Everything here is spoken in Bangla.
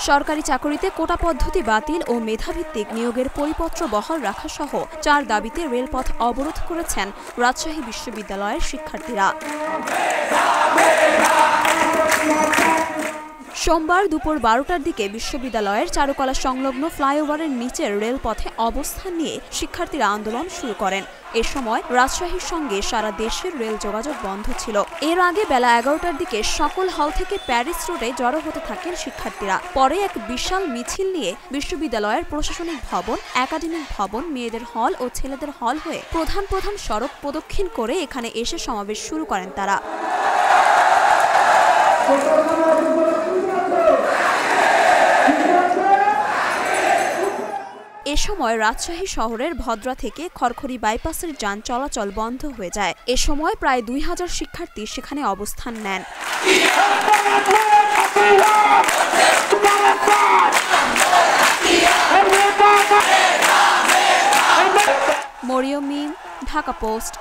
সরকারি চাকরিতে কোটা পদ্ধতি বাতিল ও মেধাভিত্তিক নিয়োগের পরিপত্র বহাল রাখা সহ 4 দাবিতে রেলপথ অবরোধ করেছেন রাজশাহী বিশ্ববিদ্যালয়ের শিক্ষার্থীরা। সোমবার দুপুর 12টার দিকে বিশ্ববিদ্যালয়ের চারুকলা সংলগ্ন ফ্লাইওভারের নিচের রেলপথে অবস্থান নিয়ে শিক্ষার্থীরা আন্দোলন শুরু করেন। এ সময় রাজশাহীর সঙ্গে সারা দেশের রেল যোগাযোগ বন্ধ ছিল। এর আগে বেলা 11টার দিকে সকল হল থেকে প্যারিস রোডে জড়ো হতে থাকেন শিক্ষার্থীরা। পরে এক বিশাল মিছিল নিয়ে বিশ্ববিদ্যালয়ের প্রশাসনিক ভবন, একাডেমিক ভবন, মেয়েদের হল ও ছেলেদের হল হয়ে প্রধান সড়ক প্রদক্ষিণ করে এখানে এসে সমাবেশ শুরু করেন তারা। এ সময় রাজশাহী শহরের ভদ্রা থেকে খড়খড়ি বাইপাসের যান চলাচল বন্ধ হয়ে যায়। এ সময় প্রায় 2000 শিক্ষার্থী সেখানে অবস্থান নেন। মরিয়ম মিম, ঢাকা পোস্ট।